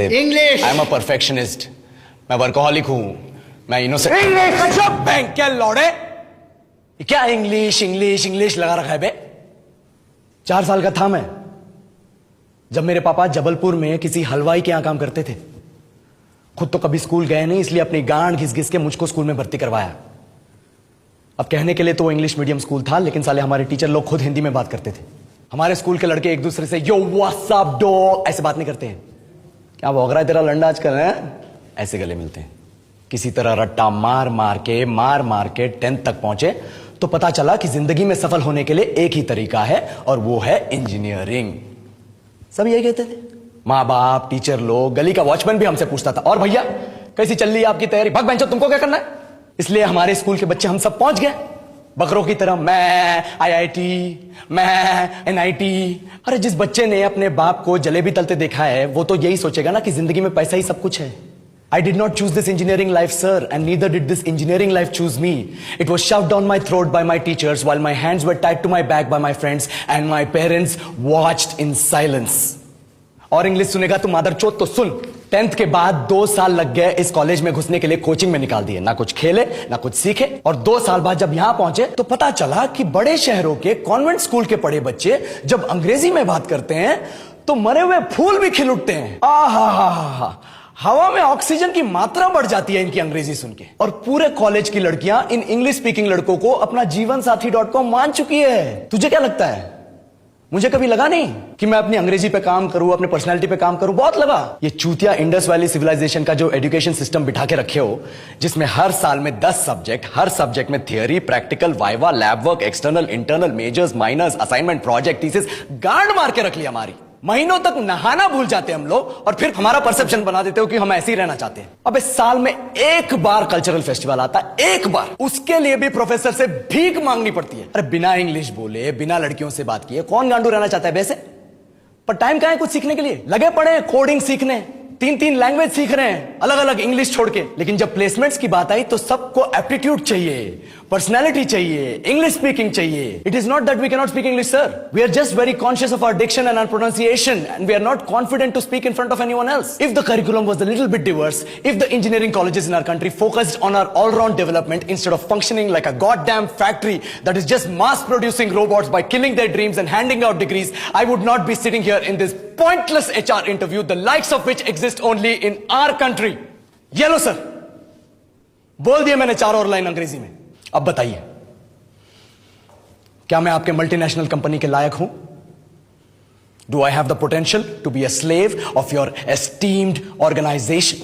English. I am a perfectionist, मैं workaholic हूं, मैं इनोसेंट। इंग्लिश। बैंक क्या लौड़े, क्या इंग्लिश इंग्लिश इंग्लिश लगा रखा है बे। 4 साल का था मैं जब मेरे पापा जबलपुर में किसी हलवाई के यहां काम करते थे। खुद तो कभी स्कूल गए नहीं, इसलिए अपनी गांड घिस घिस के मुझको स्कूल में भर्ती करवाया। अब कहने के लिए तो वो इंग्लिश मीडियम स्कूल था, लेकिन साले हमारे टीचर लोग खुद हिंदी में बात करते थे। हमारे स्कूल के लड़के एक दूसरे से यो व्हाट्स अप डॉग ऐसे बात नहीं करते हैं। क्या भौंक रहा है तेरा लंडा आजकल है, ऐसे गले मिलते हैं। किसी तरह रट्टा मार मार के 10th तक पहुंचे तो पता चला कि जिंदगी में सफल होने के लिए एक ही तरीका है, और वो है इंजीनियरिंग। सब यही कहते थे, माँ बाप, टीचर लोग, गली का वॉचमैन भी हमसे पूछता था, और भैया कैसी चल रही है आपकी तैयारी, भग बेंचो तुमको क्या करना है। इसलिए हमारे स्कूल के बच्चे हम सब पहुंच गए बकरों की तरह, मैं IIT, मैं NIT। अरे जिस बच्चे ने अपने बाप को जलेबी तलते देखा है वो तो यही सोचेगा ना कि जिंदगी में पैसा ही सब कुछ है। I did not choose this engineering life, sir, and neither did this engineering life choose me. It was shoved down my throat by my teachers while my hands were tied to my back by my friends and my parents watched in silence. और English सुनेगा तू मादरचोद तो सुन। 10th के बाद 2 साल लग गए इस कॉलेज में घुसने के लिए, कोचिंग में निकाल दिए, ना कुछ खेले ना कुछ सीखे। और 2 साल बाद जब यहां पहुंचे तो पता चला कि बड़े शहरों के कॉन्वेंट स्कूल के पढ़े बच्चे जब अंग्रेजी में बात करते हैं तो मरे हुए फूल भी खिल उठते हैं। आहा, हवा में ऑक्सीजन की मात्रा बढ़ जाती है इनकी अंग्रेजी सुन के। और पूरे कॉलेज की लड़कियां इन इंग्लिश स्पीकिंग लड़कों को अपना जीवन साथी .com मान चुकी है। तुझे क्या लगता है, मुझे कभी लगा नहीं कि मैं अपनी अंग्रेजी पे काम करूं, अपने पर्सनालिटी पे काम करूं, बहुत लगा। ये चूतिया इंडस वैली सिविलाइजेशन का जो एजुकेशन सिस्टम बिठा के रखे हो, जिसमें हर साल में 10 सब्जेक्ट, हर सब्जेक्ट में theory, practical, viva, lab work, external, internal, majors, minors, assignment, project, thesis, गांड मार के रख लिया हमारी। महीनों तक नहाना भूल जाते हैं हम लोग, और फिर हमारा परसेप्शन बना देते हो कि हम ऐसे ही रहना चाहते हैं। अब इस साल में एक बार कल्चरल फेस्टिवल आता है, एक बार, उसके लिए भी प्रोफेसर से भीख मांगनी पड़ती है। अरे बिना इंग्लिश बोले, बिना लड़कियों से बात किए कौन गांडू रहना चाहता है वैसे। पर टाइम कहां है कुछ सीखने के लिए, लगे पड़े हैं कोडिंग सीखने, 3 लैंग्वेज सीख रहे हैं, अलग अलग इंग्लिश छोड़ के। लेकिन जब प्लेसमेंट्स की बात आई तो सबको एप्टीट्यूड चाहिए, पर्सनैलिटी चाहिए, इंग्लिश स्पीकिंग चाहिए। It is not that we can not speak English, sir, we are just very conscious of our diction and our pronunciation, and we are not confident to speak in front of anyone else. If the curriculum was a little bit diverse, if the engineering colleges in our country focused on our all round development instead of functioning like a goddamn factory that is just mass producing robots by killing their dreams and handing out degrees, I would not be sitting here in this pointless HR interview, the likes of which exist only in our country. ये लो sir, बोल दिया मैंने 4 और line अंग्रेजी में। अब बताइए, क्या मैं आपके मल्टीनेशनल कंपनी के लायक हूं? Do I have the potential to be a slave of your esteemed organization?